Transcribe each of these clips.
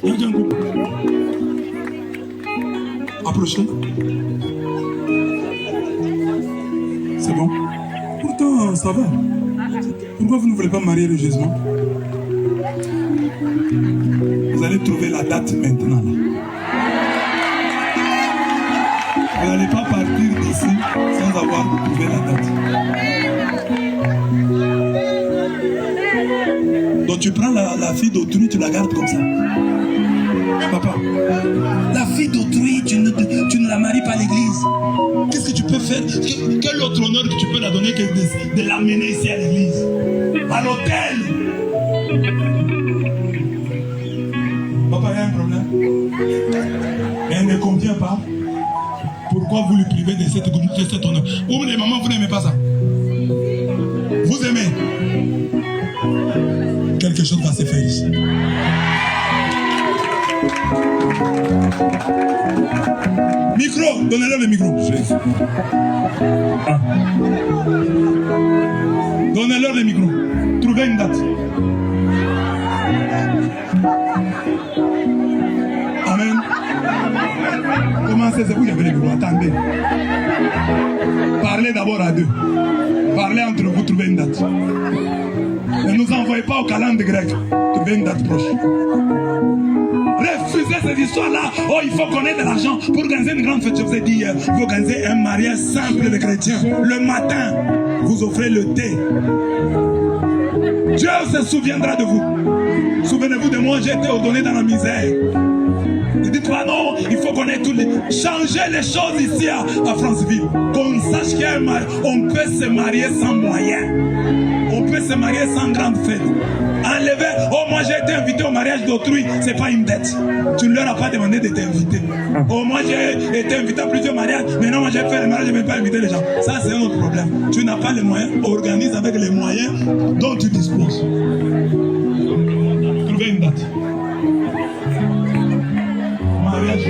Il y a un couple. Approchez. C'est bon. Pourtant, ça va. Pourquoi vous ne voulez pas marier religieusement? Vous allez trouver la date maintenant. Là. Vous n'allez pas partir d'ici sans avoir trouvé la date. Donc tu prends la fille d'autrui, tu la gardes comme ça. Papa, la fille d'autrui, tu ne la maries pas à l'église. Qu'est-ce que tu peux faire? Quel autre honneur que tu peux la donner que de l'amener ici à l'église? À l'hôtel? Papa, il y a un problème. Elle ne convient pas. Pourquoi vous lui privez de cet honneur? Ou les mamans, vous n'aimez pas ça? Vous aimez? Quelque chose va se faire ici. Micro, donnez-leur le micro. Ah. Donnez-leur le micro. Trouvez une date. Amen. Commencez, c'est vous qui avez le micro. Attendez. Parlez d'abord à deux. Parlez entre vous, trouvez une date. Ne nous envoyez pas au calendrier grec. Trouvez une date proche. Refusez cette histoire-là. Oh, il faut connaître de l'argent pour organiser une grande fête. Je vous ai dit hier, il faut organiser un mariage simple de chrétiens. Le matin, vous offrez le thé. Dieu se souviendra de vous. Souvenez-vous de moi, j'ai été ordonné dans la misère. Ne dites pas non, il faut connaître tous les... Changer les choses ici à Franceville. Qu'on sache qu'on peut se marier sans moyens. On peut se marier sans grande fête. Enlever, oh moi j'ai été invité au mariage d'autrui, c'est pas une dette. Tu ne leur as pas demandé de t'inviter. Oh moi j'ai été invité à plusieurs mariages, mais non moi j'ai fait le mariage, je ne vais pas inviter les gens. Ça c'est un autre problème. Tu n'as pas les moyens, organise avec les moyens dont tu disposes. Trouvez une date. Mariage.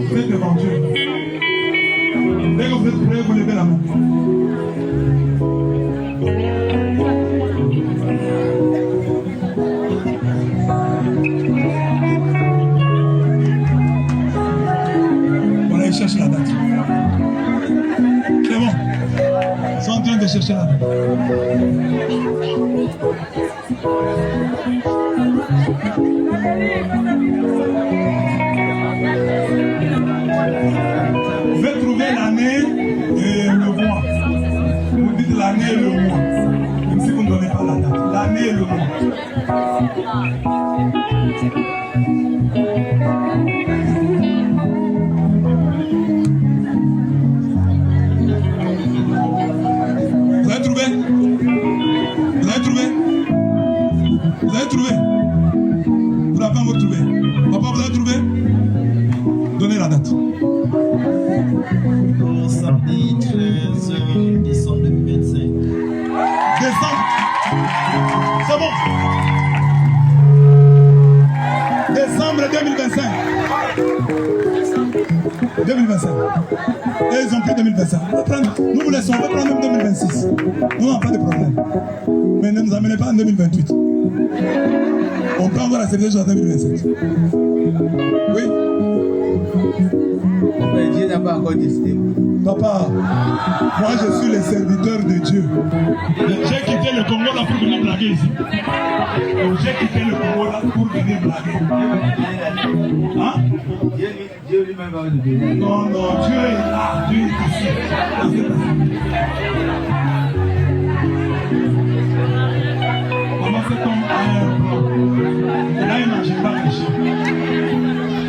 Vous êtes devant Dieu. Dès que vous êtes prêts, vous levez la main. Voilà, ils cherchent la date. C'est bon. Ils sont en train de chercher la date. Vous pouvez trouver l'année et le mois. Vous dites l'année et le mois. Même si vous ne donnez pas la date. L'année et le mois. Vous avez trouvé? Vous avez trouvé? Vous avez trouvé? Vous n'avez pas encore trouvé. Papa, vous avez trouvé? Donnez la date. Samedi 13 décembre 2025. Décembre. C'est bon. Décembre 2025. 2025. Et ils ont pris 2025. Nous vous laissons, on va prendre même 2026. Nous n'avons pas de problème. Mais ne nous amenez pas en 2028. On peut avoir la célébration en 2027. Oui. Dieu n'a pas encore décidé. Papa, moi je suis le serviteur de Dieu. J'ai quitté le Congo là pour venir blaguer ici. J'ai quitté le Congo là pour venir blaguer. Hein? Dieu lui-même va nous donner. Non, non, Dieu est là, Dieu est ici. Maman, cet homme a un plan. Il a un agenda riche.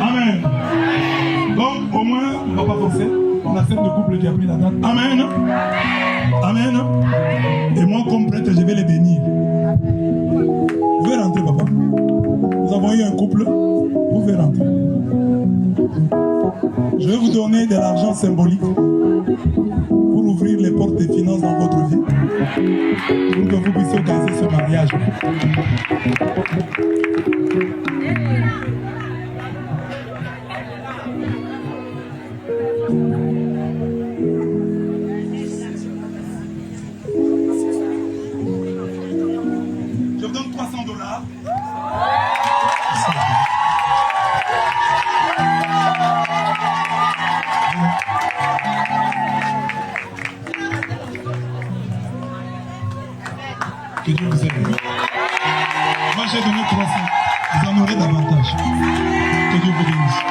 Amen. Donc, au moins, on ne va pas forcer. On accepte le couple qui a pris la date. Amen. Amen. Et moi, comme prêtre, je vais les bénir. Vous pouvez rentrer, papa. Nous avons eu un couple. Vous pouvez rentrer. Je vais vous donner de l'argent symbolique pour ouvrir les portes des finances dans votre vie. Pour que vous puissiez organiser ce mariage. $300. Que Dieu vous aime. Moi j'ai donné 300. Vous en aurez davantage. Que Dieu vous bénisse.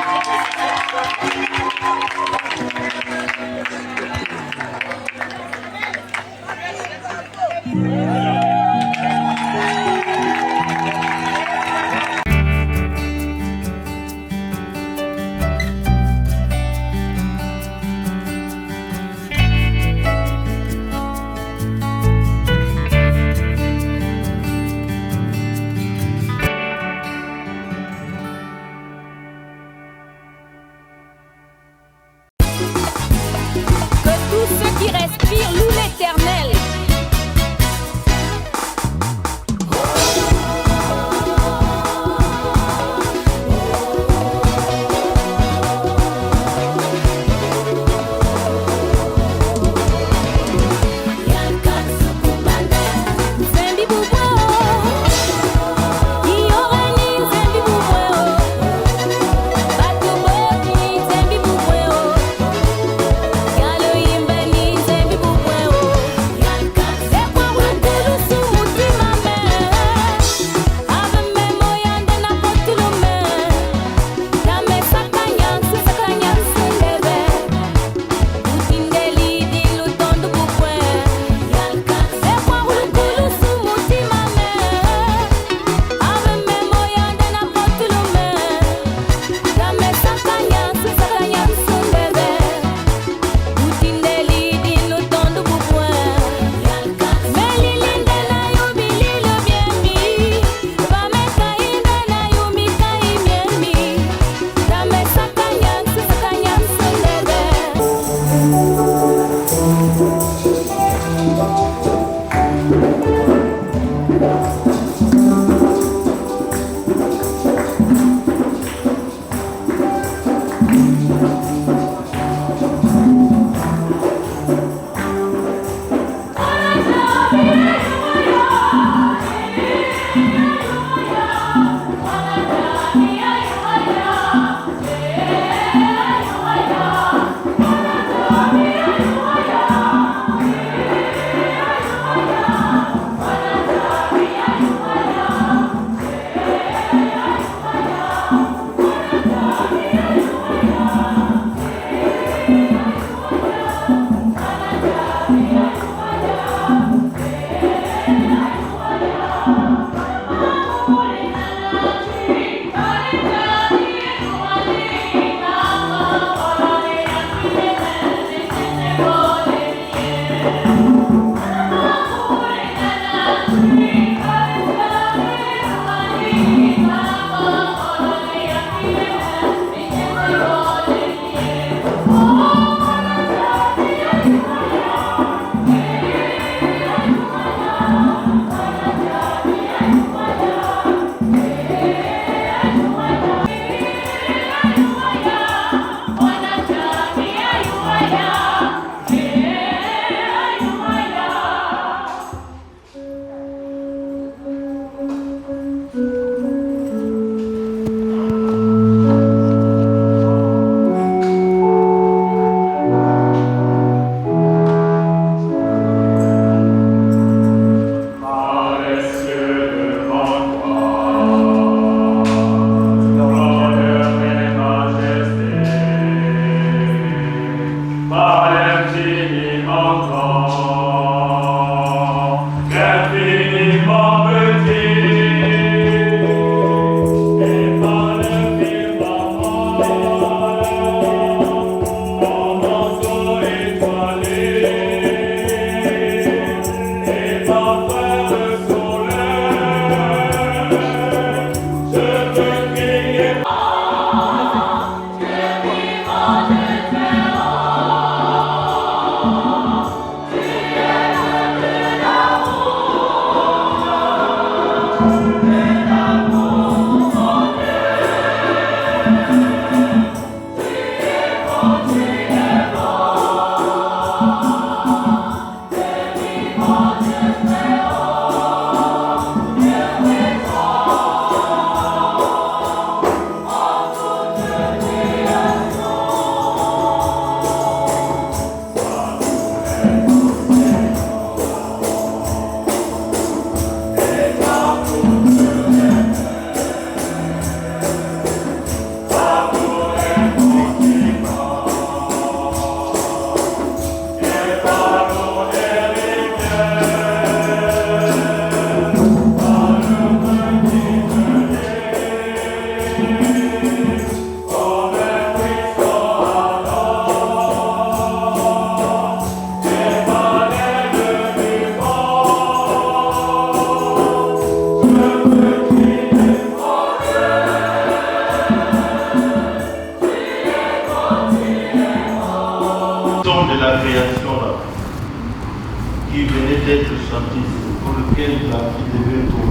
quelle la vie devait pour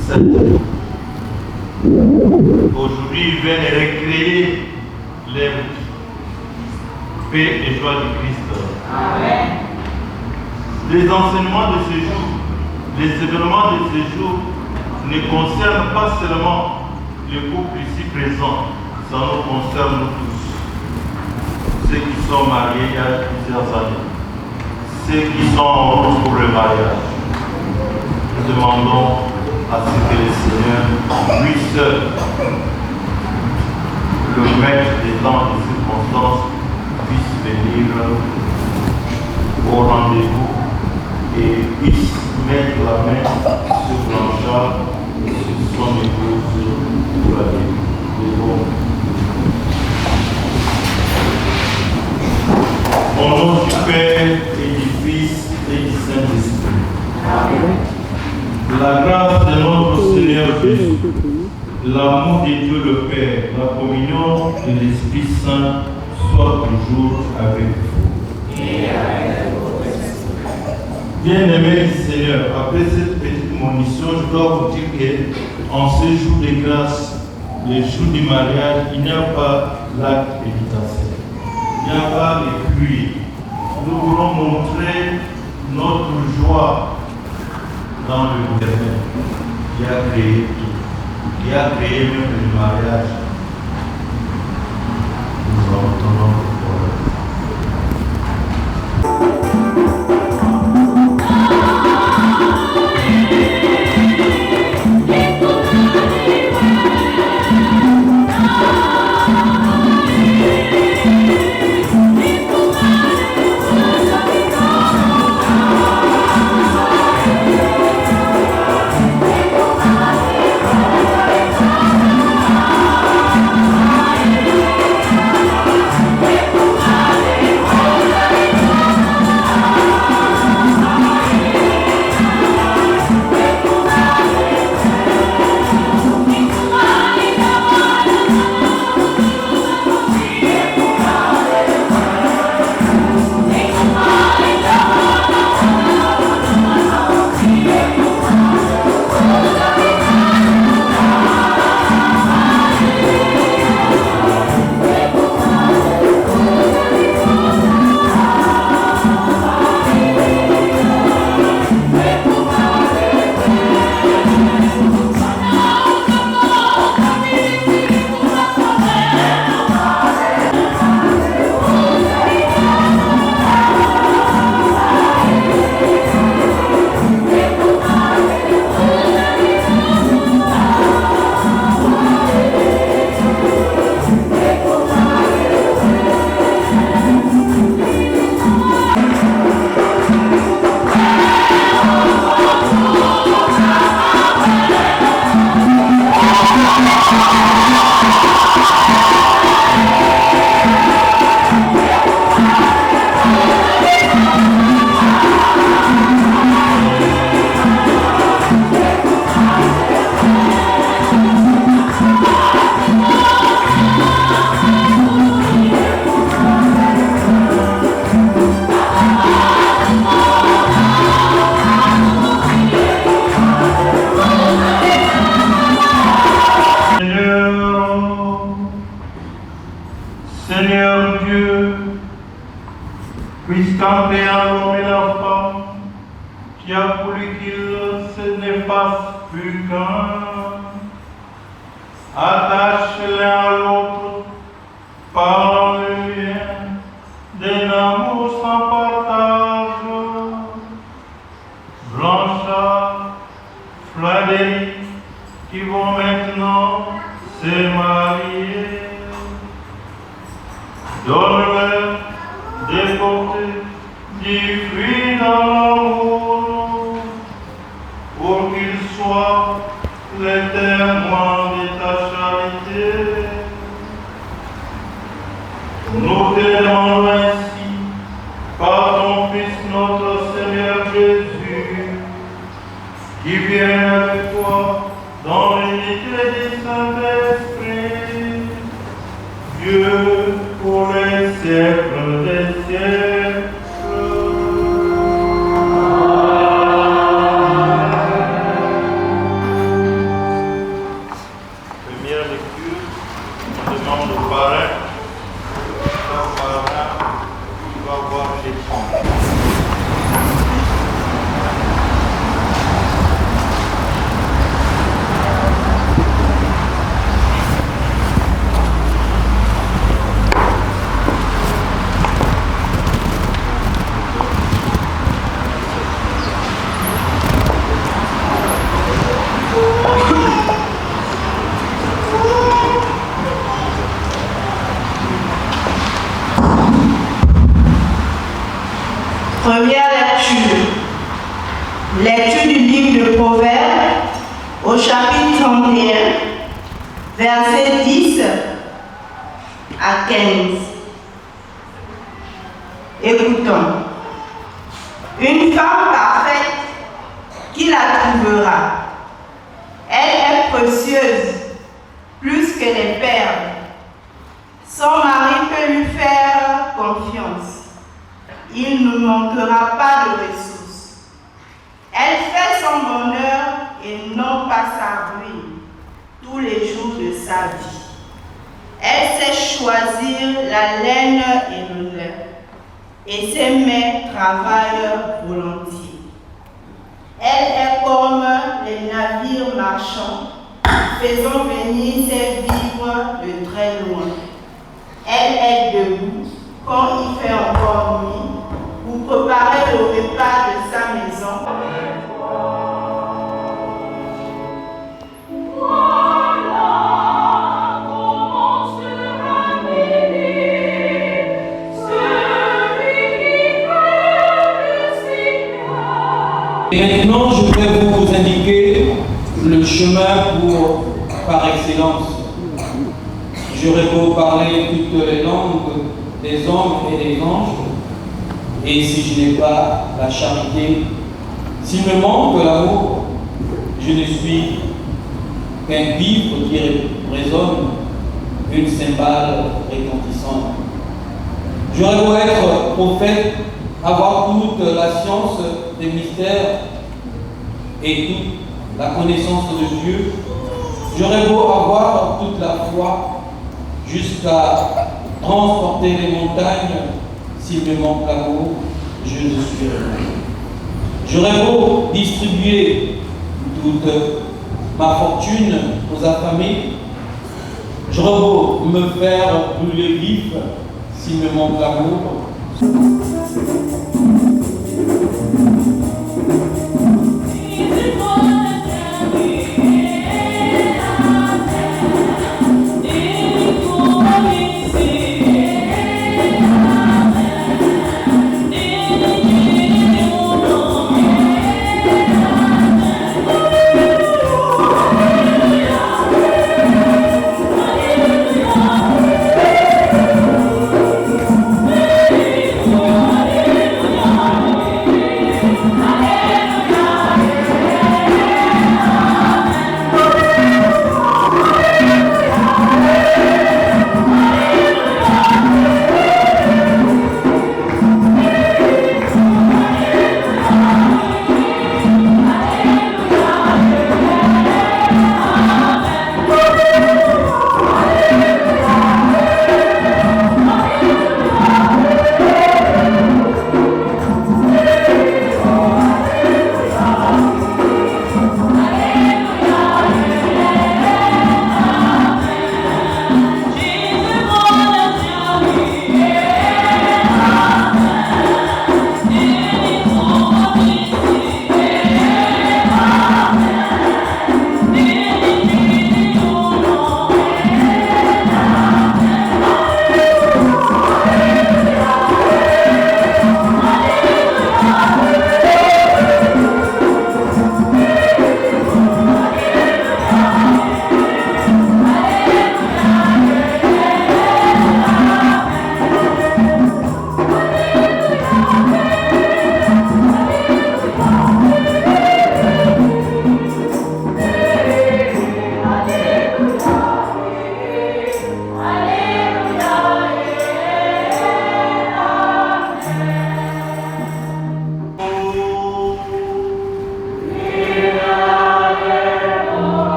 cette année. Aujourd'hui, ils viennent recréer les paix et joie du Christ. Amen. Les enseignements de ce jour, les événements de ce jour ne concernent pas seulement le couple ici présent, ça nous concerne nous tous. Ceux qui sont mariés il y a plusieurs années, ceux qui sont en route pour le mariage. Nous demandons à ce que le Seigneur puisse le maître des temps et des circonstances puisse venir au rendez-vous et puisse mettre la main sur Blanchard et sur son épouse pour la vie. Au nom du Père et du Fils et du Saint-Esprit. La grâce de notre Seigneur Jésus, l'amour de Dieu le Père, la communion de l'Esprit Saint soit toujours avec vous. Bien-aimés du Seigneur, après cette petite monition, je dois vous dire qu'en ce jour de grâce, le jour du mariage, il n'y a pas l'acte pénitentiel. Il n'y a pas de pluie. Nous voulons montrer notre joie dans le Éternel qui a créé tout, qui a créé même le mariage. Nous entendons le problème. Seigneur Dieu, puisqu'en créant l'homme et la femme, tu as voulu qu'ils se n'effacent plus qu'un, attache l'un à l'autre par le lien d'un amour sans partage. Blanchard, Frédéric, qui vont maintenant se marier. Donne-leur des portées du fruit dans l'amour, pour qu'ils soient les témoins de ta charité. Nous te demandons ainsi, par ton Fils notre Seigneur Jésus, qui vient avec toi dans l'unité du Saint-Esprit, Dieu pour les siècles des siècles. Amen. 15. Écoutons. Une femme parfaite, qui la trouvera? Elle est précieuse, plus que les perles. Son mari peut lui faire confiance. Il ne manquera pas de ressources. Elle fait son bonheur et non pas sa ruine tous les jours de sa vie. Elle sait choisir la laine et le lin, et ses mains travaillent volontiers. Elle est comme les navires marchands, faisant venir ses vivres de très loin. Elle est debout quand il fait encore nuit pour préparer le repas de sa maison. Et maintenant, je vais vous indiquer le chemin par excellence. J'aurais beau parler toutes les langues des hommes et des anges, et si je n'ai pas la charité, s'il me manque l'amour, je ne suis qu'un vivre qui résonne, une cymbale retentissante. J'aurais beau être prophète, avoir toute la science des mystères et toute la connaissance de Dieu, j'aurais beau avoir toute la foi jusqu'à transporter les montagnes, s'il me manque l'amour, je ne suis rien. J'aurais beau distribuer toute ma fortune aux affamés, j'aurais beau me faire brûler vif, s'il me manque l'amour.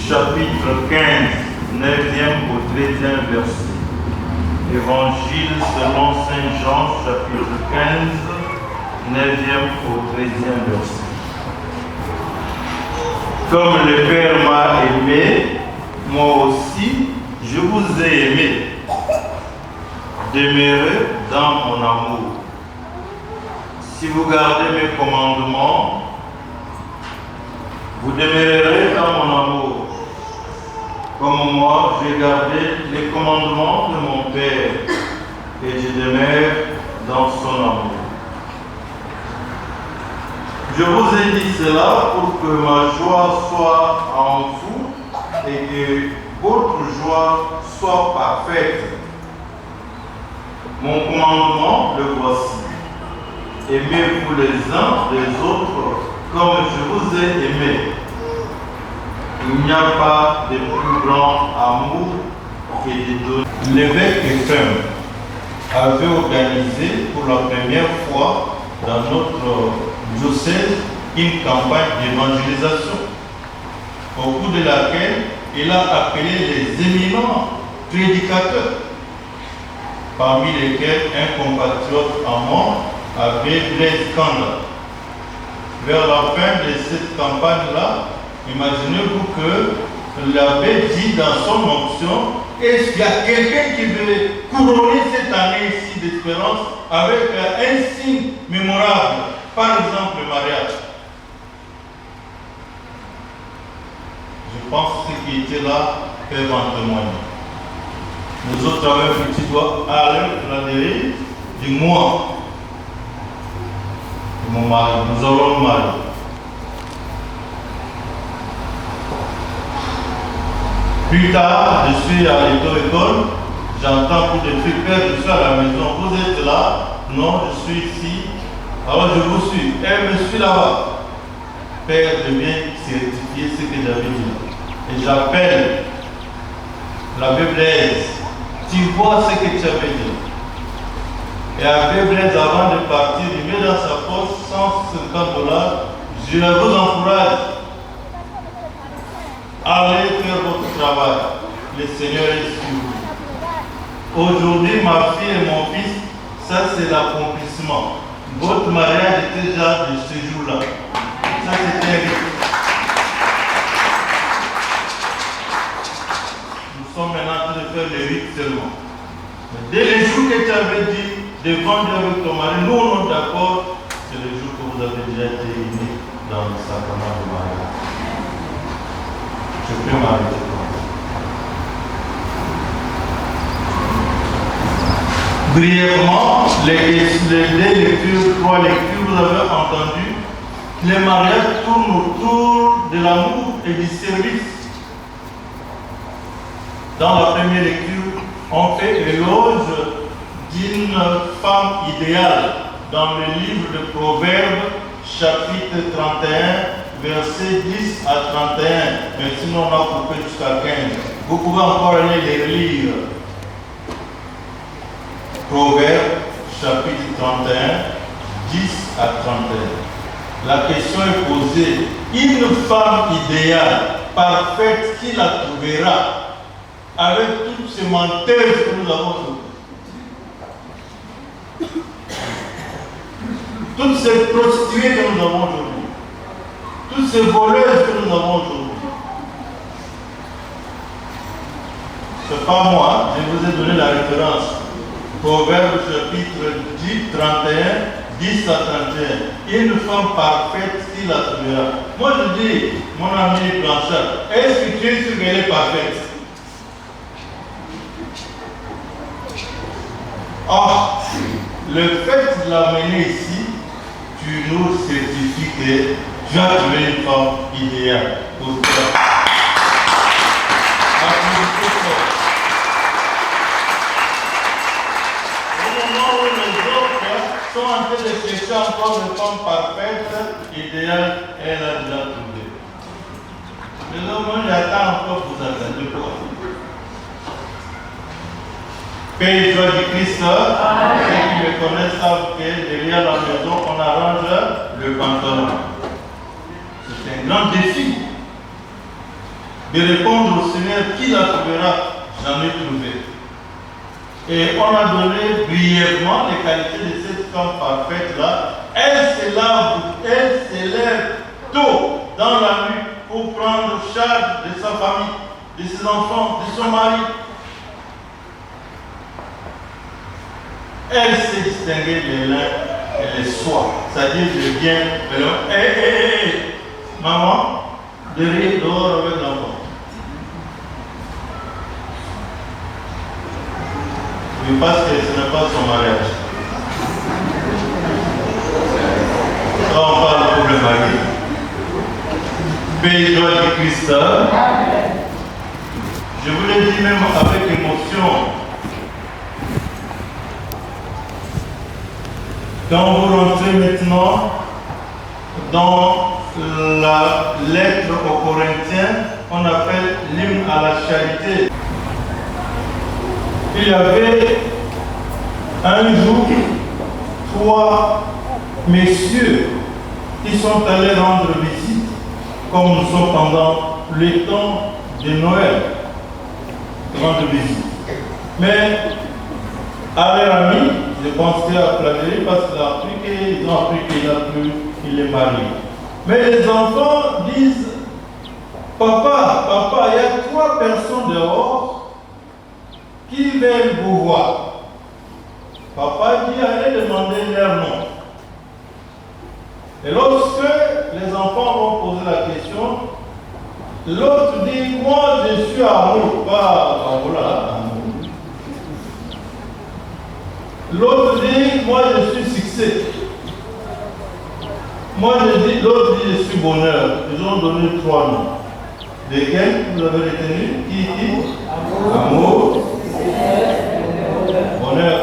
Chapitre 15, 9e au 13e verset. Évangile selon Saint Jean, chapitre 15, 9e au 13e verset. Comme le Père m'a aimé, moi aussi, je vous ai aimé. Demeurez dans mon amour. Si vous gardez mes commandements, vous demeurerez dans mon amour. Comme moi, j'ai gardé les commandements de mon Père et je demeure dans son amour. Je vous ai dit cela pour que ma joie soit en vous et que votre joie soit parfaite. Mon commandement, le voici. Aimez-vous les uns les autres comme je vous ai aimé. Il n'y a pas de plus grand amour que de donner. L'évêque Ephraim avait organisé pour la première fois dans notre diocèse une campagne d'évangélisation, au cours de laquelle il a appelé les éminents prédicateurs, parmi lesquels un compatriote à moi avait Blaise Kanda. Vers la fin de cette campagne-là, imaginez-vous que l'abbé dit dans son onction, est-ce qu'il y a quelqu'un qui veut couronner cette année-ci d'espérance avec un signe mémorable, par exemple le mariage? Je pense que ceux qui étaient là peuvent en témoigner. Nous autres avons un petit doigt à l'intérieur du moi, de mon mari. Nous avons le mari. Plus tard, je suis à l'école, j'entends pour des trucs, père, je suis à la maison, vous êtes là? Non, je suis ici. Alors je vous suis. Elle me suit là-bas. Père, je viens certifier ce que j'avais dit. Et j'appelle l'abbé Blaise. Tu vois ce que tu avais dit. Et l'abbé Blaise, avant de partir, il met dans sa poche $150. Je vous encourage. Allez faire votre travail. Le Seigneur est sur vous. Aujourd'hui, ma fille et mon fils, ça c'est l'accomplissement. Votre mariage était déjà de ce jour-là. Ça c'était un rite. Nous sommes maintenant en train de faire le rite seulement. Mais dès le jour que tu avais dit devant Dieu avec ton mari, nous on est d'accord, c'est le jour que vous avez déjà été unis dans le sacrement du mariage. Je peux m'arrêter comme ça. Brièvement, les 3 lectures, vous avez entendu, les mariages tournent autour de l'amour et du service. Dans la première lecture, on fait éloge d'une femme idéale dans le livre de Proverbes, chapitre 31, versets 10 à 31, mais sinon on a coupé jusqu'à 15. Vous pouvez encore aller les relire. Proverbes, chapitre 31, 10 à 31. La question est posée. Une femme idéale, parfaite, qui la trouvera avec toutes ces menteuses que nous avons aujourd'hui? Toutes ces prostituées que nous avons aujourd'hui, toutes ces voleuses que nous avons aujourd'hui. Ce n'est pas moi, je vous ai donné la référence. Proverbe chapitre 10, 31, 10 à 31. Une femme parfaite, qui la trouvera? Moi je dis, mon ami Blanchard, est-ce que tu es sûr qu'elle est parfaite? Or, le fait de l'amener ici, tu nous certifies que tu as trouvé une femme idéale pour toi. Au moment où les autres sont en train de chercher encore une femme parfaite, idéale, elle a déjà trouvé. Mais là, moi, j'attends encore pour vous attendre. Pourquoi? Père et joie du Christ, ceux qui me connaissent savent que derrière la maison, on arrange le pantalon. C'est un grand défi de répondre au Seigneur qui la trouvera. J'en ai trouvé. Et on a donné brièvement les qualités de cette femme parfaite-là. Elle se lève tôt dans la nuit pour prendre charge de sa famille. de ses enfants, de son mari. Elle sait distinguer les lins et les soies, c'est-à-dire le bien et le mal. Hé, maman, derrière, dehors avec l'enfant. Oui, parce que ce n'est pas son mariage. Là, on parle pour le mari. Paix et joie du Christ. Je vous l'ai dit même avec émotion. Quand vous rentrez maintenant dans la lettre aux Corinthiens, on appelle l'hymne à la charité. Il y avait un jour 3 messieurs qui sont allés rendre visite, comme nous sommes pendant le temps de Noël, rendre visite. Mais à leur ami, je pense qu'il a plané parce qu'ils ont appris qu'il est marié. Mais les enfants disent, papa, il y a 3 personnes dehors qui veulent vous voir. Papa dit, allez demander leur nom. Et lorsque les enfants vont poser la question, l'autre dit, moi je suis amour, pas amour. L'autre dit, moi je suis succès. L'autre dit, je suis bonheur. Ils ont donné 3 noms. Lesquels vous avez retenu? Qui dit? Amour. Bonheur.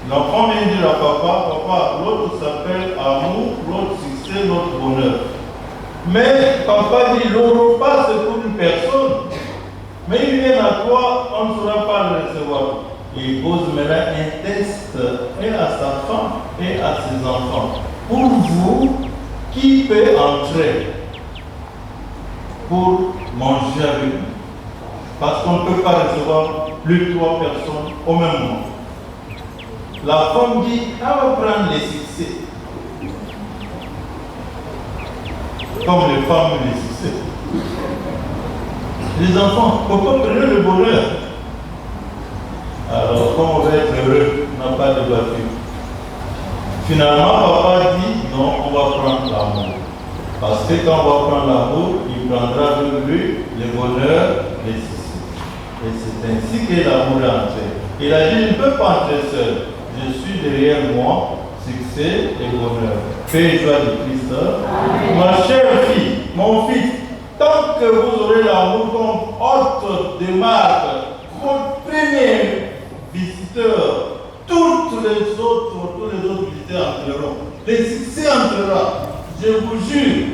L'enfant vient dire à papa, l'autre s'appelle amour, l'autre succès, l'autre bonheur. Mais papa dit, le repas c'est pour une personne. Mais il vient à toi, on ne saura pas le recevoir. Il pose maintenant un test et à sa femme et à ses enfants. Pour vous, qui peut entrer pour manger avec nous? Parce qu'on ne peut pas recevoir plus de 3 personnes au même moment. La femme dit, elle va prendre les succès. Comme les femmes les succès. Les enfants, pourquoi prenez le bonheur? Alors, comme on va être heureux, on n'a pas de voiture. Finalement, papa dit, non, on va prendre l'amour. Parce que quand on va prendre l'amour, il prendra avec lui le bonheur, les succès. Et c'est ainsi que l'amour est entré. Il a dit, je ne peux pas entrer seul. Je suis derrière moi, succès et bonheur. Paix et joie de Christ. Ma chère fille, mon fils, tant que vous aurez l'amour comme hôte de marque, votre premier visiteur, tous les autres visiteurs entreront. Les succès entreront. Je vous jure.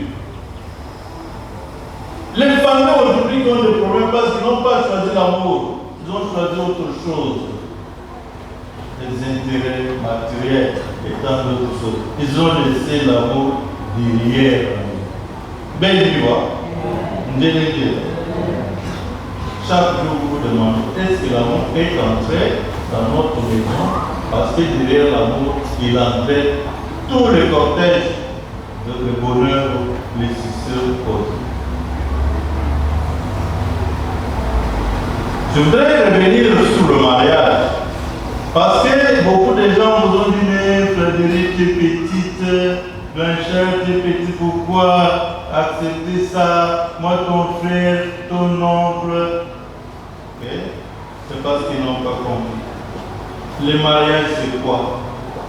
Les familles aujourd'hui qui ont des problèmes parce qu'ils n'ont pas choisi l'amour, ils ont choisi autre chose. Les intérêts matériels et tant d'autres choses. Ils ont laissé l'amour derrière. Ben, tu vois, chaque jour vous demandez, est-ce que l'amour est entré dans notre maison? Parce que derrière l'amour, il entrait tout le cortège de bonheur, les succès autres. Je voudrais revenir sur le mariage. Parce que beaucoup de gens vous ont dit, mais Frédéric, tu es petite, Blanchard, tu es petit, pourquoi accepter ça? Moi, ton frère, ton oncle. Okay? C'est parce qu'ils n'ont pas compris. Le mariage, c'est quoi?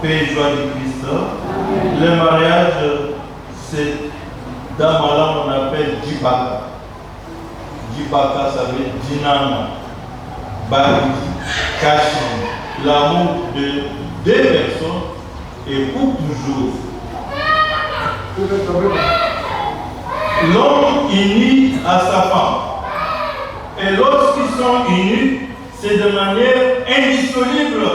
Paix et joie du Christ. Le mariage, c'est, dans ma langue, on appelle Djibaka. Djibaka, ça veut dire Dinama, Bariki, Kachin. L'amour de 2 personnes et pour toujours. L'homme uni à sa femme. Et lorsqu'ils sont unis, c'est de manière indissoluble.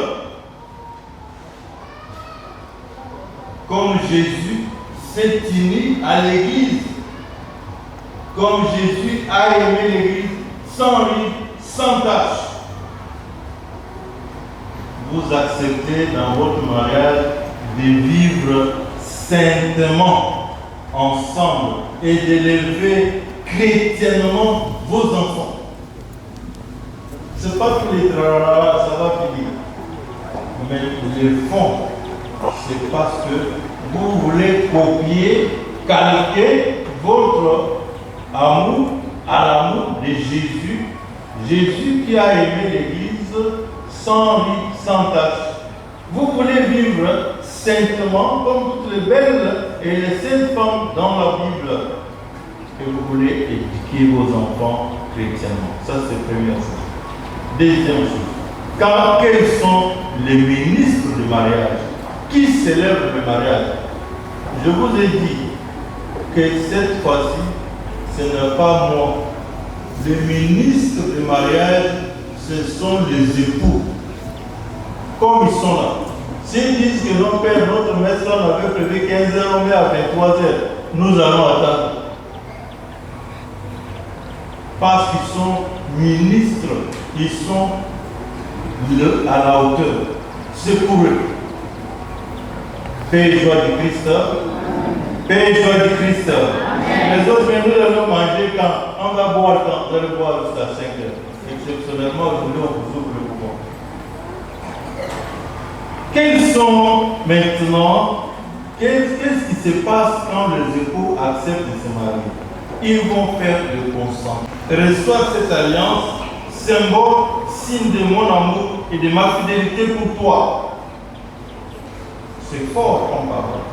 Comme Jésus s'est uni à l'Église. Comme Jésus a aimé l'Église sans ride, sans tâche. Vous acceptez dans votre mariage de vivre saintement ensemble et d'élever chrétiennement vos enfants. C'est pas tous les tralala, ça va finir. Mais le fond, c'est parce que vous voulez copier, calquer votre amour à l'amour de Jésus. Jésus qui a aimé l'Église sans rite, sans tache. Vous voulez vivre saintement comme toutes les belles et les saintes femmes dans la Bible. Et vous voulez éduquer vos enfants chrétiennement. Ça, c'est la première chose. Deuxième chose, quels sont les ministres du mariage? Qui célèbre le mariage? Je vous ai dit que cette fois-ci, ce n'est pas moi. Les ministres du mariage, ce sont les époux. Comme ils sont là. S'ils disent que nos pères, notre maître, on avait prévu 15 heures, on met à 23 heures, nous allons attendre. Parce qu'ils sont ministres, ils sont à la hauteur. C'est pour eux. Paix et joie du Christ. Paix et joie du Christ. Les autres, nous allons manger quand on va boire quand vous allez boire jusqu'à 5 heures. Exceptionnellement, aujourd'hui, on vous ouvre le poumon. Quels sont maintenant, qu'est-ce qui se passe quand les époux acceptent de se marier? Ils vont faire le consent. Reçois cette alliance, symbole, signe de mon amour et de ma fidélité pour toi. C'est fort comme parole.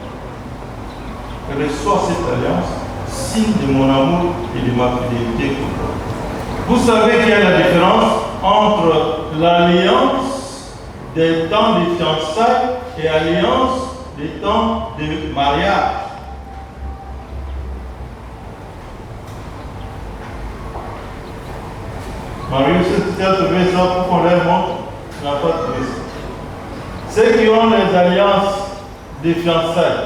Reçois cette alliance, signe de mon amour et de ma fidélité pour toi. Vous savez qu'il y a la différence entre l'alliance des temps de fiançailles et alliance des temps de mariage. Marie, si tu as trouvé ça pour qu'on leur montre, tu n'as pas trouvé ça. Ceux qui ont les alliances de fiançailles,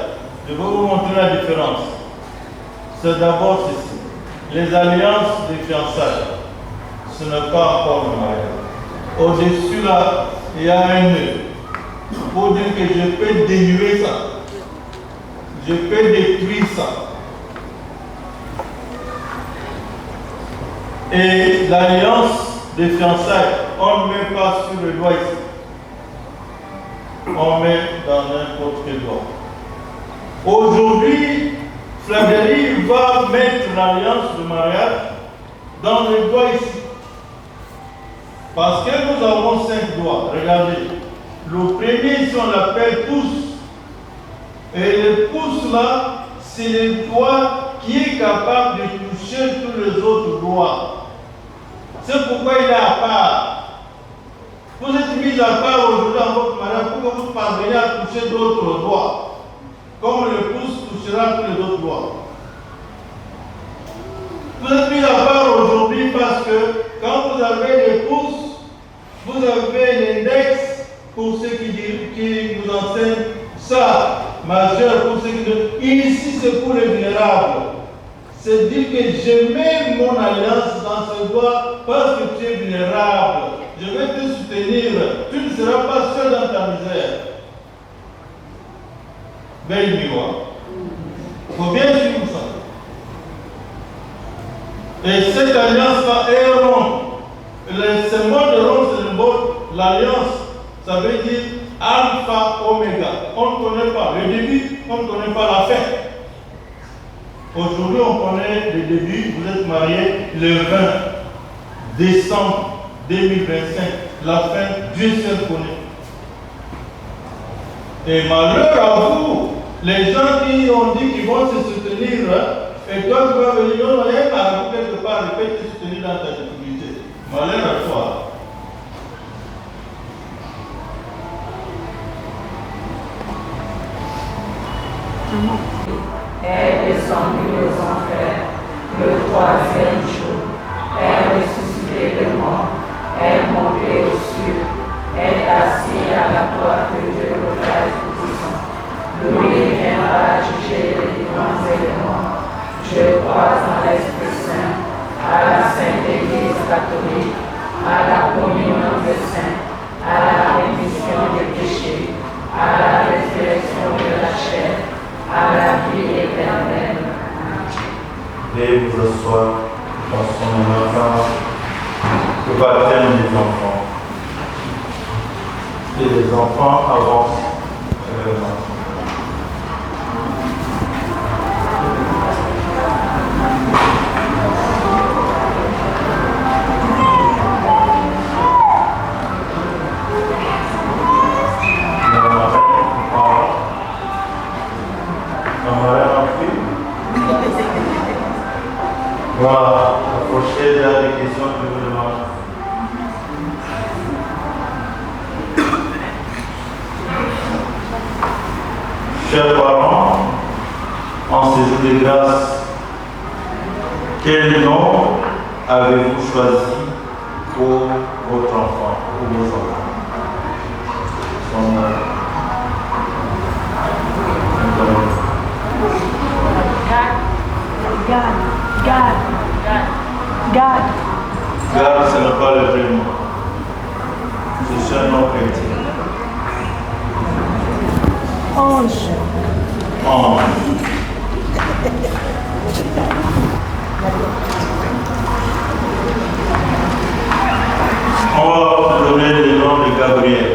je vais vous montrer la différence. C'est d'abord ceci. Les alliances de fiançailles, ce n'est pas encore le mariage. Au-dessus là, il y a un nœud. Pour dire que je peux dénuer ça. Je peux détruire ça. Et l'alliance des fiançailles, on ne met pas sur le doigt ici. On met dans n'importe quel doigt. Aujourd'hui, Frédéric va mettre l'alliance de mariage dans le doigt ici. Parce que nous avons 5 doigts. Regardez. Le premier, si on l'appelle pouce. Et le pouce là, c'est le doigt qui est capable de toucher tous les autres doigts. C'est pourquoi il est à part. Vous êtes mis à part aujourd'hui dans votre mariage pour que vous parveniez à toucher d'autres doigts. Comme le pouce touchera tous les autres doigts. Vous êtes mis à part aujourd'hui parce que quand vous avez les pouces, vous avez l'index pour ceux qui nous enseignent ça, majeur pour ceux qui nous... Ici c'est pour les vulnérables. C'est dire que je mets mon alliance dans ce doigt parce que tu es vulnérable. Je vais te soutenir. Tu ne seras pas seul dans ta misère. Belle nuit. Il faut bien suivre ça. Et cette alliance-là est ronde. Le symbole de ronde, c'est l'alliance. Ça veut dire alpha, oméga. On ne connaît pas le début, on ne connaît pas la fin. Aujourd'hui, on connaît le début. Vous êtes mariés le 20 décembre 2025. La fin, Dieu seul connaît. Et malheur à vous, les gens qui ont dit qu'ils vont se soutenir, et toi tu vas venir, non, il y a un marabout quelque part, il peut te soutenir dans ta difficulté. Malheur à toi. Est descendu aux enfers le 3e jour, est ressuscité de mort, est monté aux cieux, est assis à la droite de Dieu le Père Tout-Puissant. Lui viendra juger les vivants et les morts. Je crois en l'Esprit Saint, à la Sainte Église catholique, à la communion des saints, à la rémission des péchés, à la résurrection de la chair, à la vie éternelle. Veuillez vous asseoir, parce qu'on n'a pas le baptême des enfants. Et les enfants avancent vers l'enfant. Voilà, approchez là des questions que je vous demande. Chers parents, en ces jours de grâce, quel nom avez-vous choisi pour votre enfant, pour vos enfants? Son nom. Gad, ce n'est pas le vrai nom. C'est un nom chrétien. Ange. Ange. On va donner le nom de Gabriel.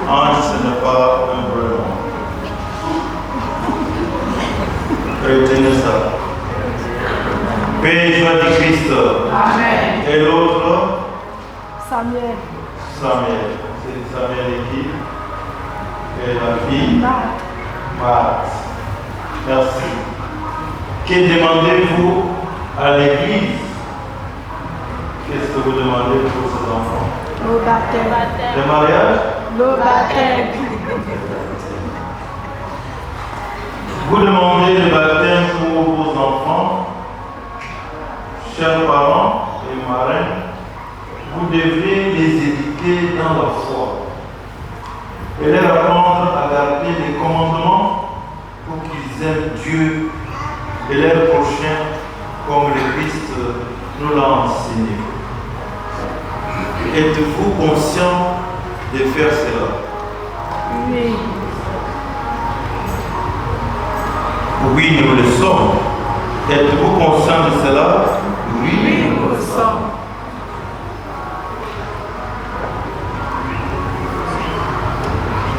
Ange, ce n'est pas un vrai nom. Retenez ça. Père, joie du Christ. Amen. Et l'autre? Samuel. Samuel. C'est Samuel et qui? Et la fille? Marthe. Merci. Que demandez-vous à l'église? Qu'est-ce que vous demandez pour ces enfants? Le baptême. Le mariage? Le baptême. Vous demandez le baptême pour vos enfants? Chers parents et marraines, vous devez les éduquer dans la foi et leur apprendre à garder les commandements pour qu'ils aiment Dieu et leur prochain comme le Christ nous l'a enseigné. Êtes-vous conscient de faire cela? Oui. Oui, nous le sommes. Êtes-vous conscient de cela? Oui, nous le sommes.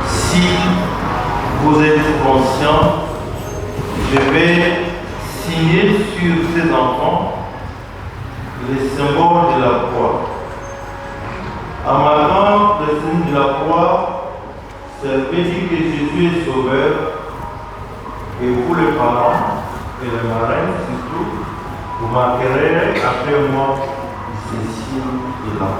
Si vous êtes conscient, je vais signer sur ces enfants les symboles de la croix. En marquant le signe de la croix, ça veut dire que Jésus est sauveur et vous les parents et les marraines surtout, vous marquerez après moi ces signes de la croix.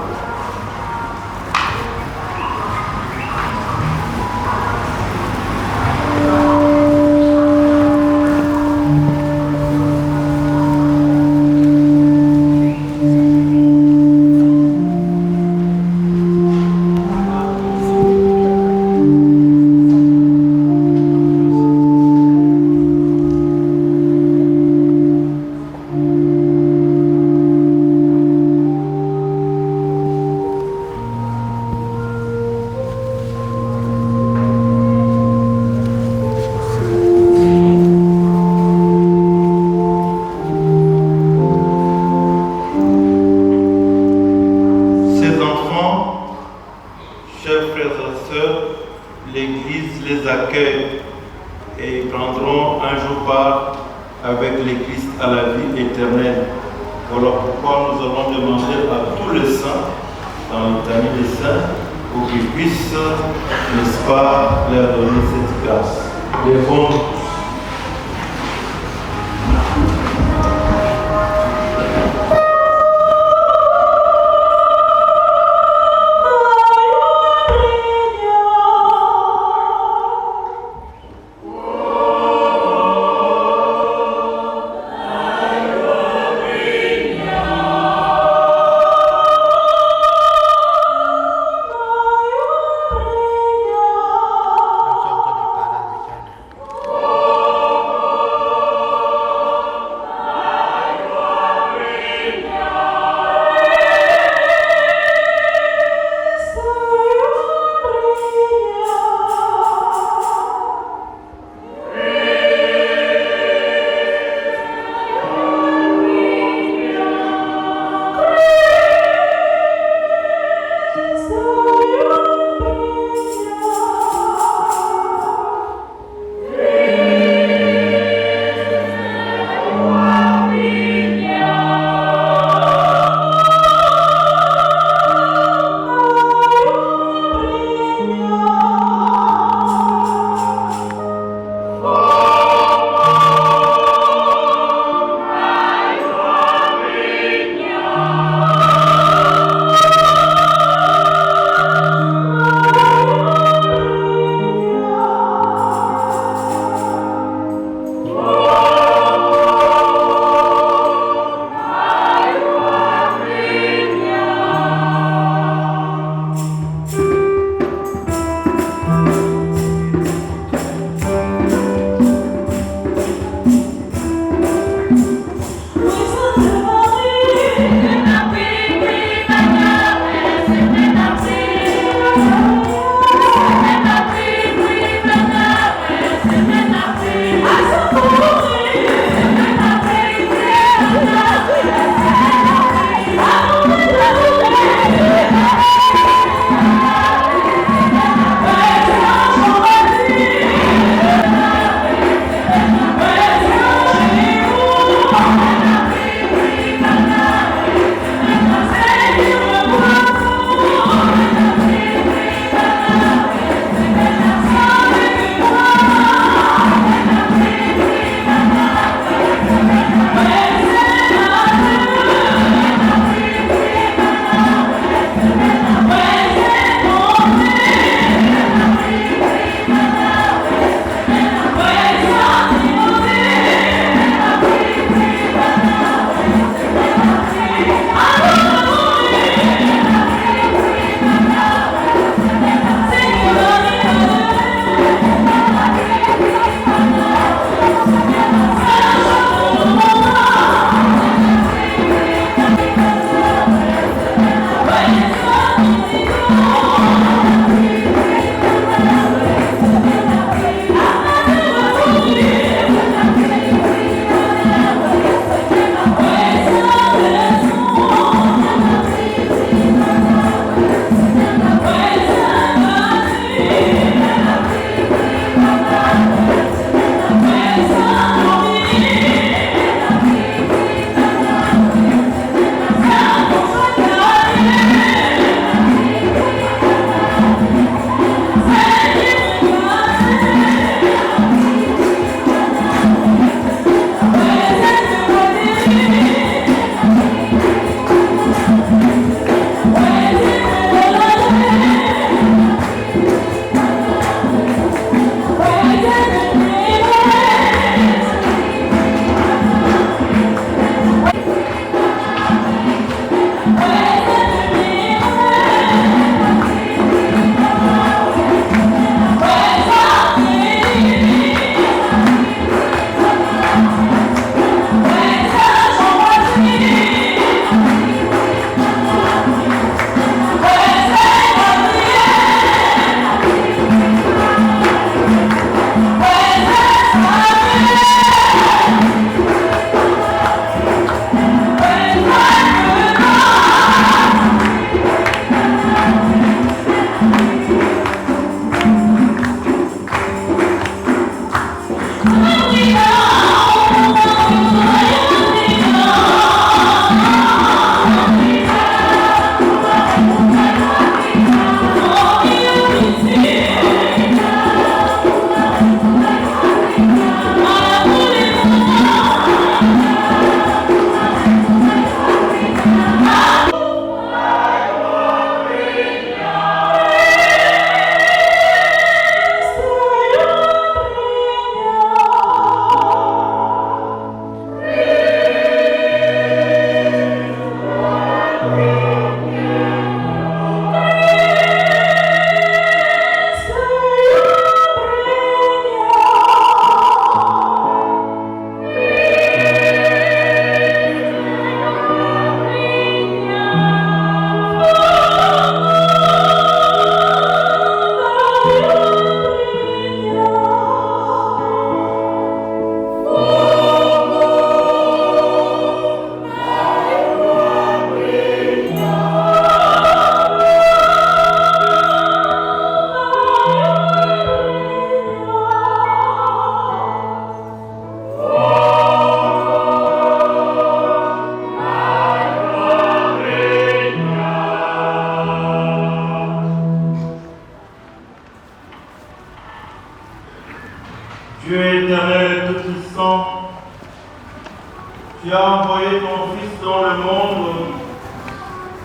Tu as envoyé ton Fils dans le monde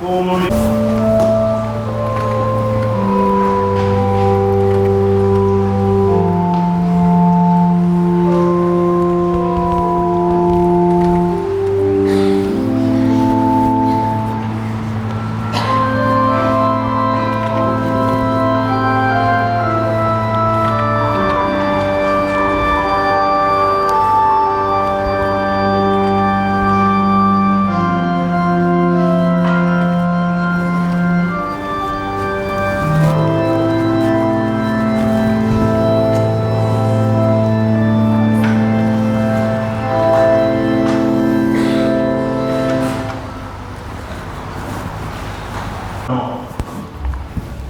pour nous.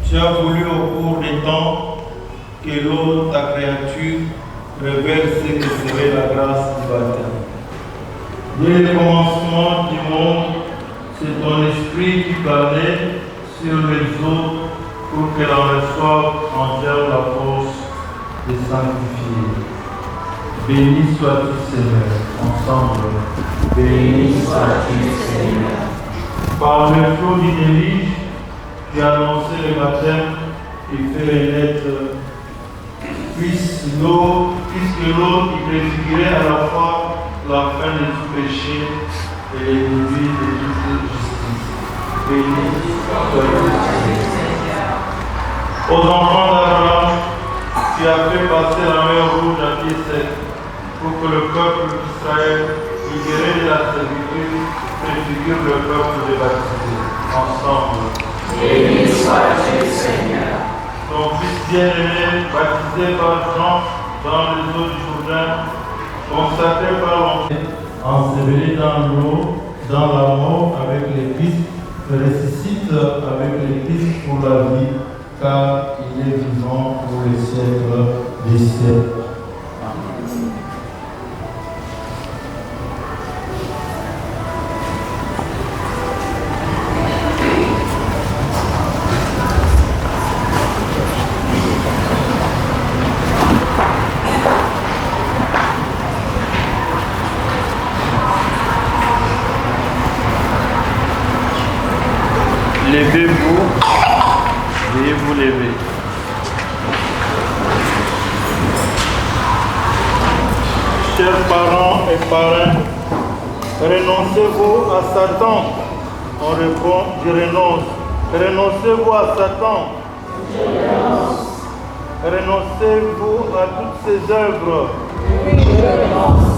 Tu as voulu au cours des temps que l'eau, ta créature, révèle ce que serait la grâce du baptême. Dès le commencement du monde, c'est ton esprit qui planait sur les eaux pour que l'on reçoive entière la force de sanctifier. Béni sois-tu, Seigneur, ensemble. Béni sois-tu, Seigneur. Par le flot du déluge, tu as annoncé le baptême et fait naître, puisque l'eau qui préfigurait à la fois la fin de tout péché et les début de toute justice. Béni sois-tu, Seigneur. Aux enfants d'Abraham, tu as fait passer la mer Rouge à pied sec pour que le peuple d'Israël, libéré de la servitude, préfigure le peuple de baptisé. Ensemble. Béni sois-tu, Seigneur. Ton Fils bien-aimé, baptisé par Jean dans les eaux du Jourdain, consacré par l'Esprit, enseveli dans l'eau, dans la mort avec les Christ, ressuscite avec les Christ pour la vie, car il est vivant pour les siècles des siècles. Levez-vous, veuillez vous lever. Chers parents et parrains, renoncez-vous à Satan. On répond, je renonce. Renoncez-vous à Satan. Je renonce. Renoncez-vous à toutes ses œuvres. Oui, je renonce.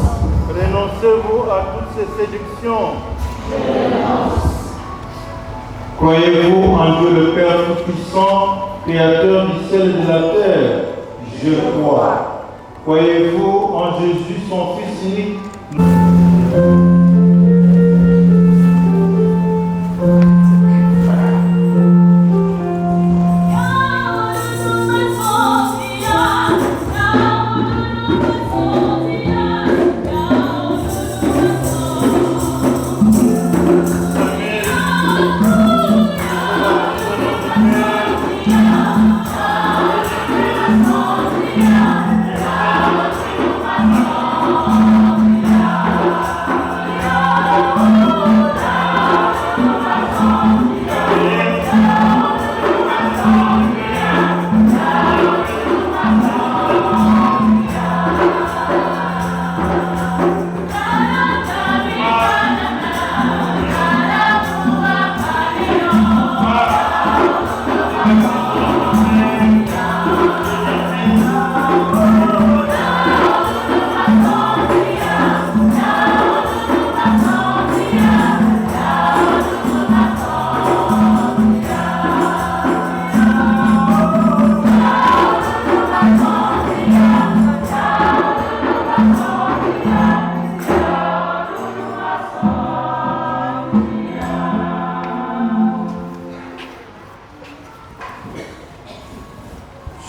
Renoncez-vous à toutes ses séductions. Je renonce. Croyez-vous en Dieu le Père Tout-Puissant, Créateur du ciel et de la terre? Je crois. Croyez-vous en Jésus, son Fils unique?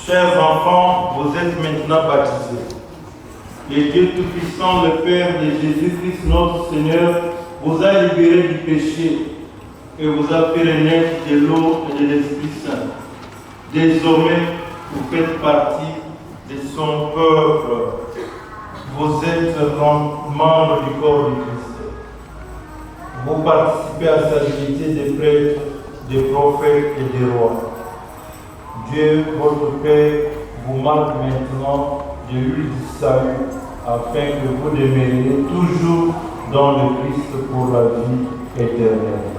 Chers enfants, vous êtes maintenant baptisés. Et Dieu Tout-Puissant, le Père de Jésus-Christ, notre Seigneur, vous a libérés du péché et vous a fait renaître de l'eau et de l'Esprit Saint. Désormais, vous faites partie de son peuple. Vous êtes membres du corps du Christ. vous participez à sa dignité des prêtres, des prophètes et des rois. Dieu, votre Père, vous marque maintenant de l'huile du salut, afin que vous demeuriez toujours dans le Christ pour la vie éternelle.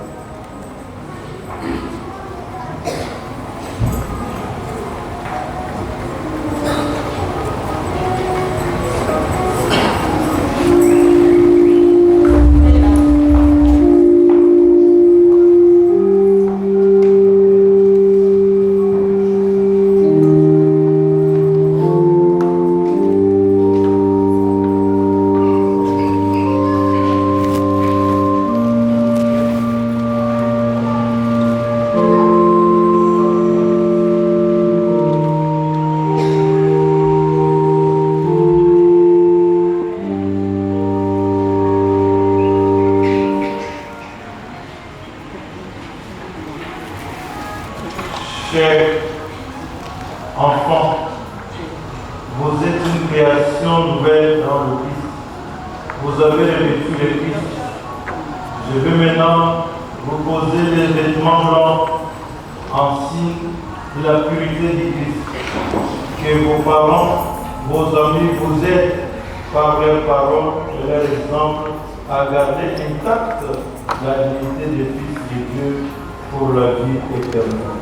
Chers enfants, vous êtes une création nouvelle dans le Christ. Vous avez revêtu le Christ. Je vais maintenant vous poser les vêtements blancs en signe de la purité du Christ. Que vos parents, vos amis vous aident par leurs paroles et leur exemple à garder intacte la dignité des fils de Dieu pour la vie éternelle.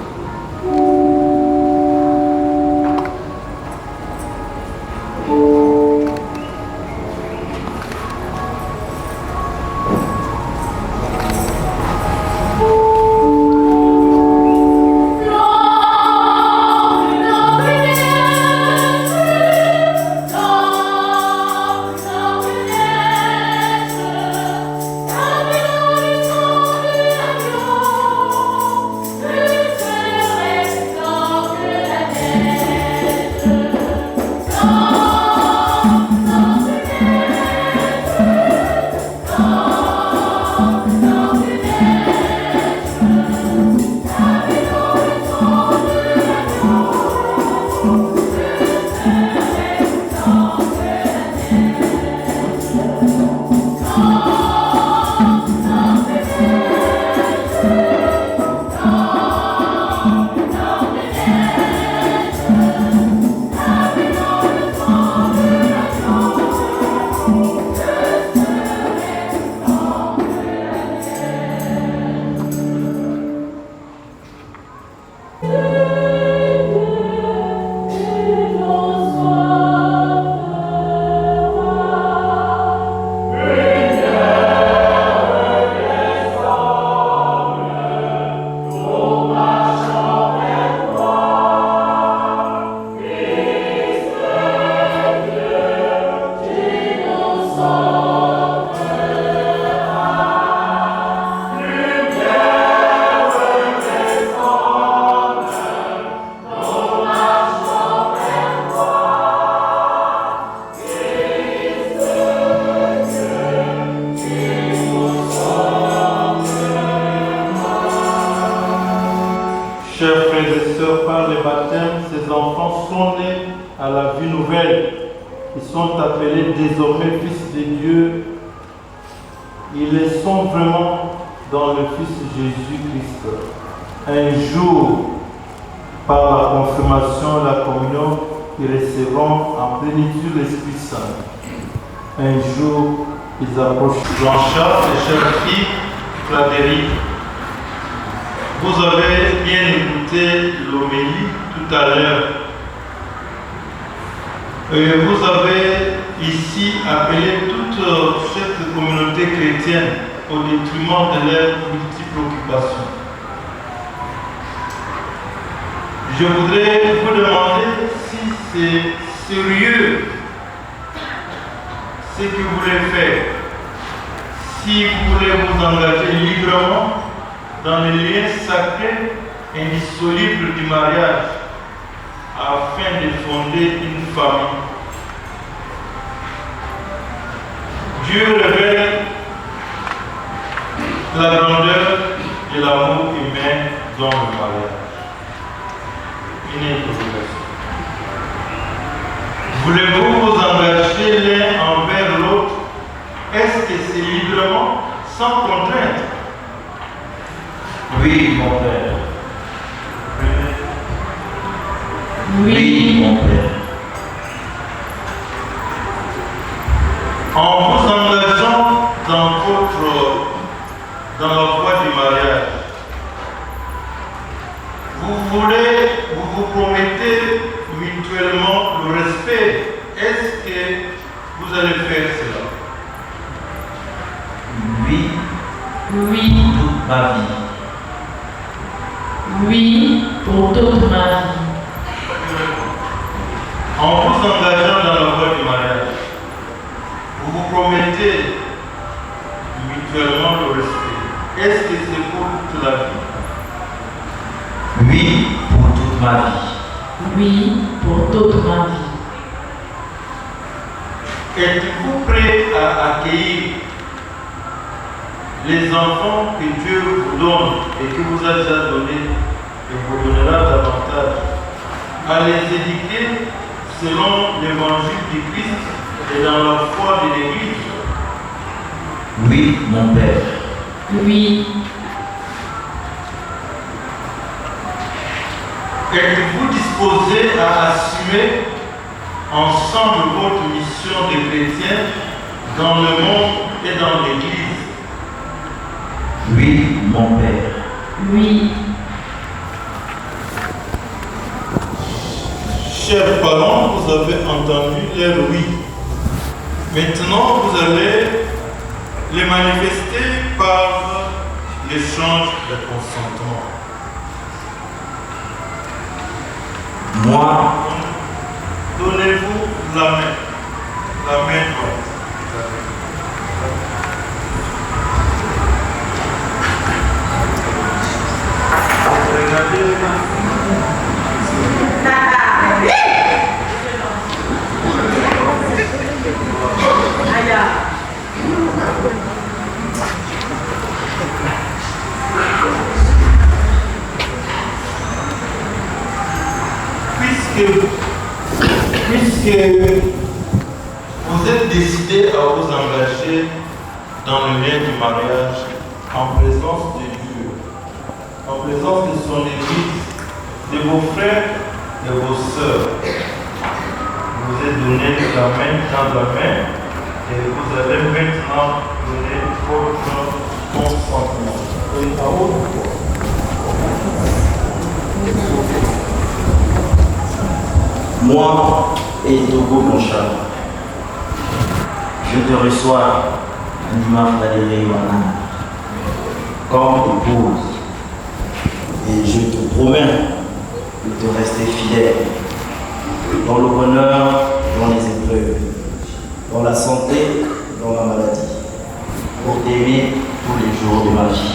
Chers frères et sœurs, par le baptême, ces enfants sont nés à la vie nouvelle. Ils sont appelés désormais fils de Dieu. Ils le sont vraiment dans le Fils Jésus-Christ. Un jour, par la confirmation, la communion, ils recevront en plénitude l'Esprit Saint. Un jour, ils approchent. Jean-Charles et chère fille Frédéric, vous avez bien écouté l'homélie tout à l'heure. Vous avez ici appelé toute cette communauté chrétienne au détriment de leurs multiples occupations. Je voudrais vous demander si c'est sérieux ce que vous voulez faire, si vous voulez vous engager librement dans les liens sacrés indissolubles du mariage afin de fonder une famille. Dieu révèle la grandeur de l'amour humain dans le mariage. Une interrogation. Voulez-vous vous engager l'un envers l'autre? Est-ce que c'est librement, sans contrainte. Oui, mon Père. Oui, mon Père. En vous engageant dans la voie du mariage, vous promettez mutuellement le respect. Est-ce que vous allez faire cela? Oui, oui, toute ma vie. oui, pour toute ma vie. En vous engageant dans la voie du mariage, vous promettez mutuellement le respect. Est-ce que c'est pour toute la vie? Oui, pour toute ma vie. Oui, pour toute ma vie. Êtes-vous prêt à accueillir les enfants que Dieu vous donne et que vous a déjà donné et vous donnera davantage, à les éduquer selon l'évangile du Christ et dans la foi de l'Église? Oui, mon Père. Oui, Êtes-vous disposé à assumer ensemble votre mission de chrétien dans le monde et dans l'Église? Oui, mon Père. oui, Chers parents, vous avez entendu leur oui. Maintenant, vous allez les manifester par l'échange de consentement. Moi, Donnez-vous la main droite. Regardez puisque vous êtes décidé à vous engager dans le lien du mariage en présence de Dieu, en présence de son Église, de vos frères et de vos sœurs, vous êtes donné la main dans la main et vous allez maintenant donner votre consentement. Et à haute voix. moi et Togo Blanchard, je te reçois, Anima Valérie Wana, comme épouse. Et je te promets de te rester fidèle dans le bonheur, dans les épreuves, dans la santé, dans la maladie, pour t'aimer tous les jours de ma vie.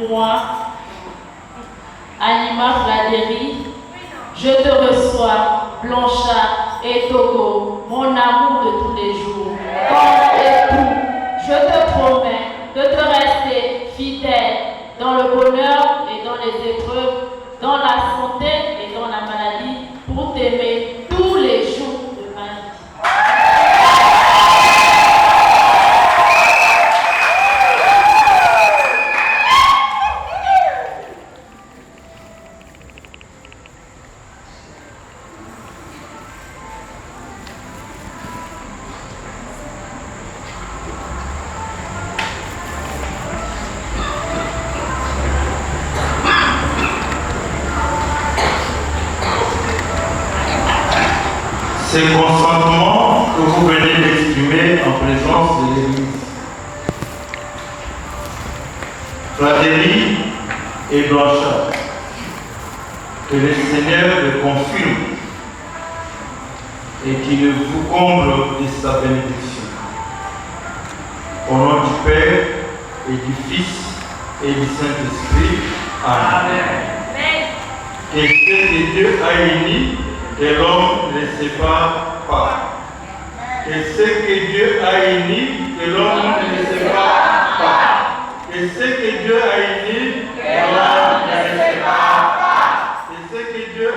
moi, Anima Fladerie, je te reçois, Blanchard et Togo, mon amour de tous les jours, comme époux. Je te promets de te rester fidèle dans le bonheur et dans les épreuves, dans la santé et dans la maladie, pour t'aimer tous les jours de ma vie. Ce consentement que vous venez d'exprimer en présence de l'Église, Fladerie et Blanchard, que le Seigneur le confirme et qu'il vous comble de sa bénédiction. Au nom du Père et du Fils et du Saint-Esprit. Amen. Et ce que Dieu a uni, que l'homme ne sépare pas. Et ce que Dieu a uni, que l'homme ne sépare pas. Et ce que Dieu a uni, que l'homme ne sépare pas. Et ce que Dieu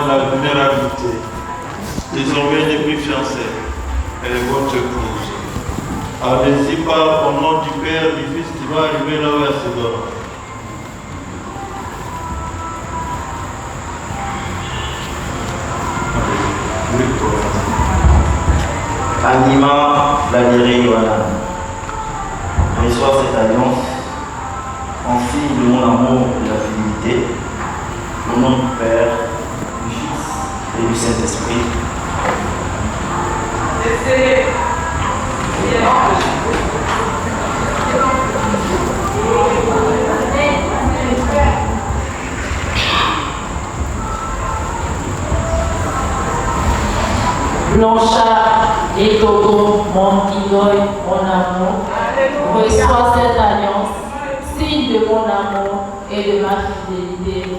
de la vulnérabilité. Désormais, elle n'est plus fiancée. Elle est votre épouse. Allez-y pas au nom du Père, du Fils qui va arriver là où elle se donne. Anima Valérie Yohana, reçois cette alliance en signe de mon amour et de la fidélité, au nom du Père, du Fils et du Saint-Esprit. Blanchard et Togo, mon Igoy, mon amour, reçois cette alliance, signe de mon amour et de ma fidélité,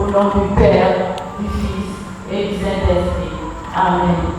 au nom du Père, du Fils et du Saint-Esprit. Amen.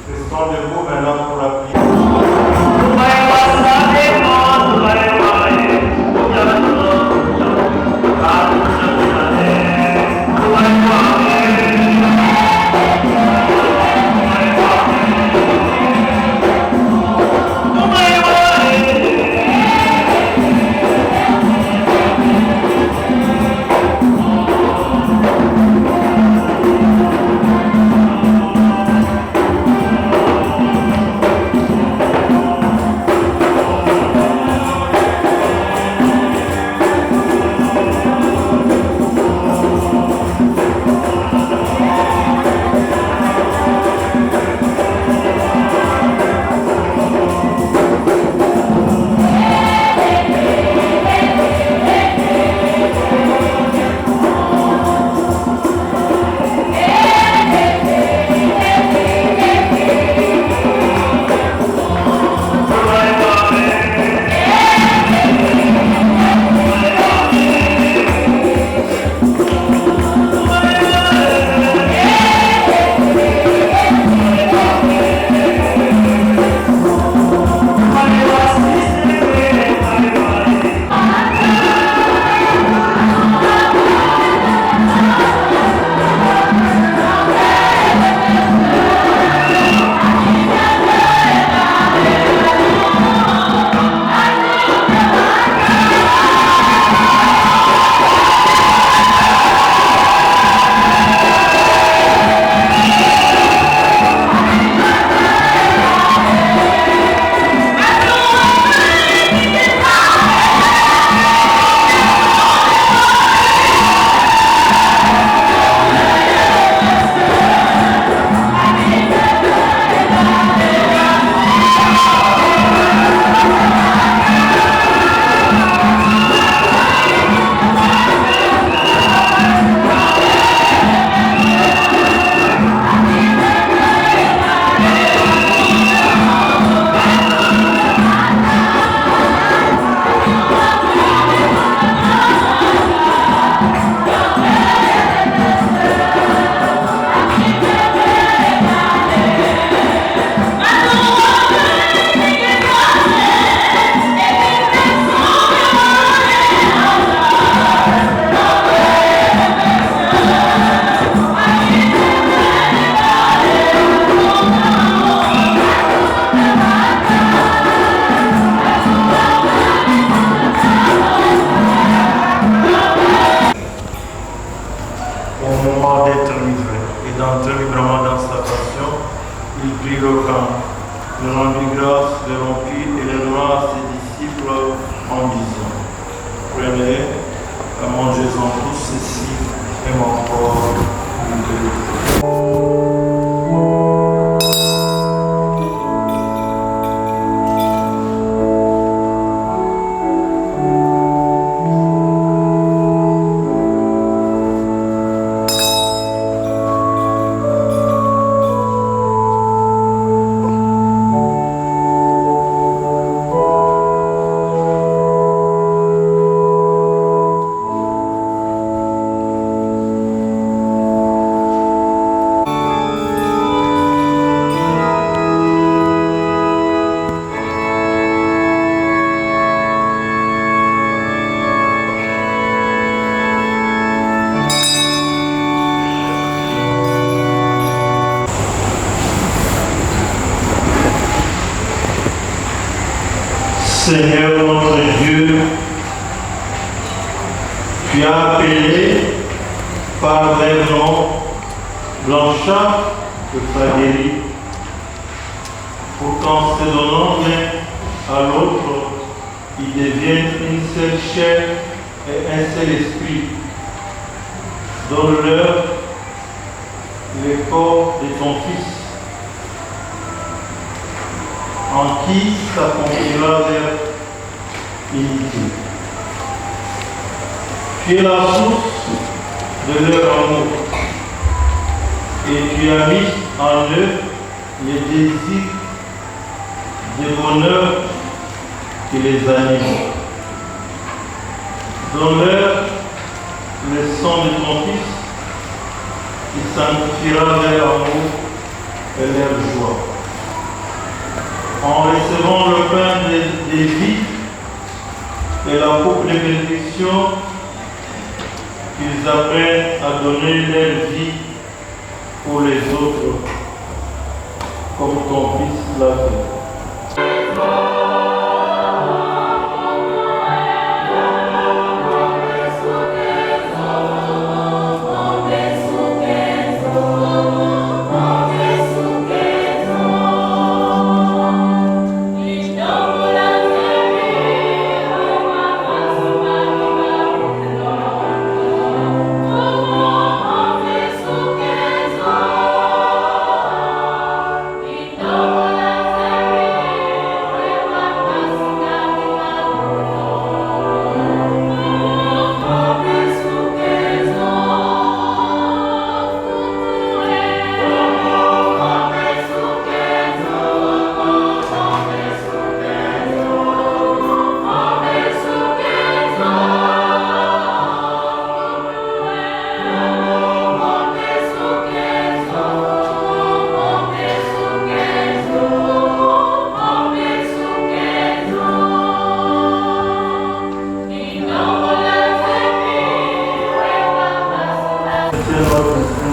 Restons debout maintenant pour la prière. œuvrement dans sa passion, il prit le pain, le rendit grâce, le rompit et le donna à ses disciples en disant, prenez, mangez-en tous, ceci est mon corps de Seigneur notre Dieu, tu as appelé par les noms Blanchard et Frédéric pour qu'en se donnant l'un à l'autre, ils deviennent une seule chair et un seul esprit. Donne-leur le corps de ton Fils, en qui s'accomplira leur unité. Tu es la source de leur amour et tu as mis en eux les désirs de bonheur qui les animent. Donne-leur le sang de ton Fils qui sanctifiera leur amour et leur joie. En recevant le pain des vies et la coupe de bénédiction, qu'ils apprennent à donner leur vie pour les autres, comme ton Fils l'a fait.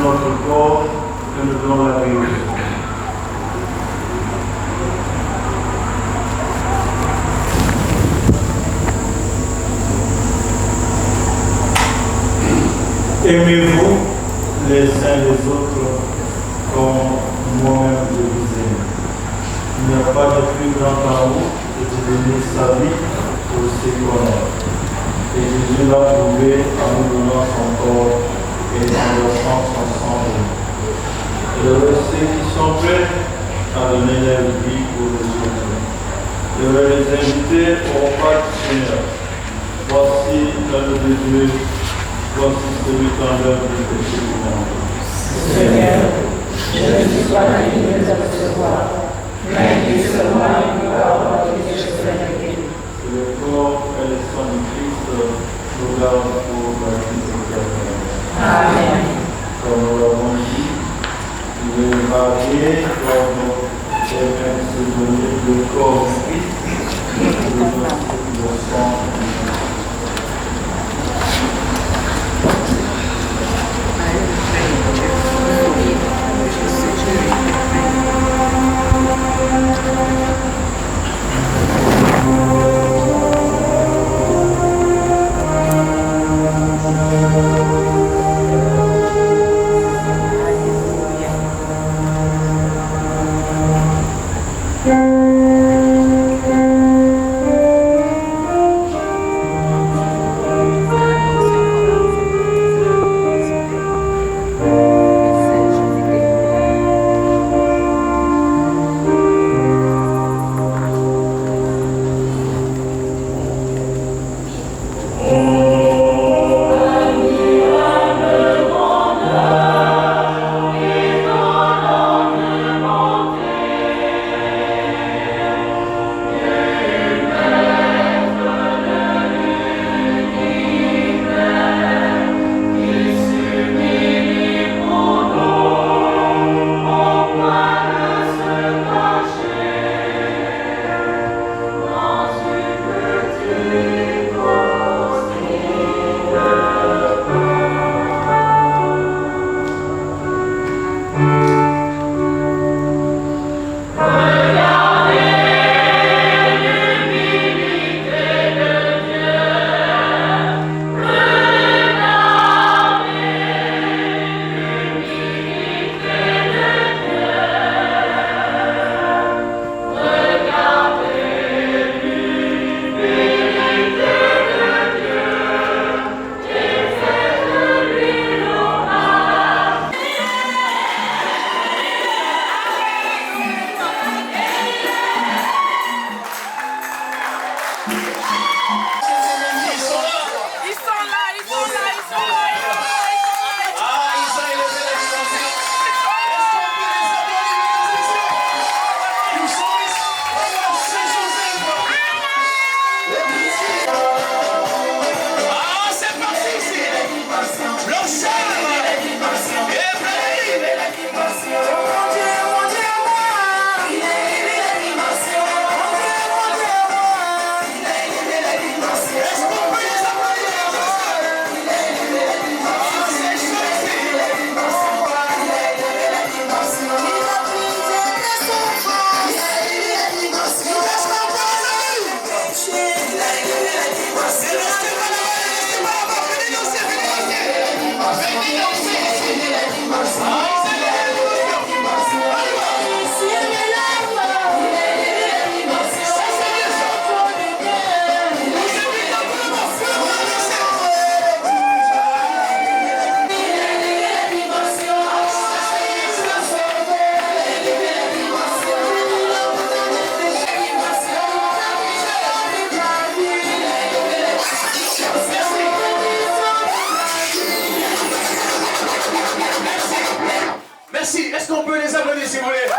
Notre corps que nous devons la vérité. Aimez-vous les uns les autres comme moi-même je vous aime. Il n'y a pas de plus grand amour que de donner sa vie pour ceux qu'on aime. Et Jésus l'a prouvé en nous donnant son corps et en versant son sang. Heureux ceux qui sont prêts à donner leur vie pour les autres. Heureux les invités au repas du Seigneur. Voici l'œuvre de Dieu. Voici celui qui en l'œuvre du péché du monde. Seigneur, je ne suis pas digne de recevoir, mais dis seulement une parole et je serai guéri. Le corps et le sang du Christ nous gardent pour la vie éternelle. Amen. Comme nous l'avons dit, le marié comme quelqu'un se donner le corps du Christ, le sang du Christ. On peut les applaudir si vous voulez.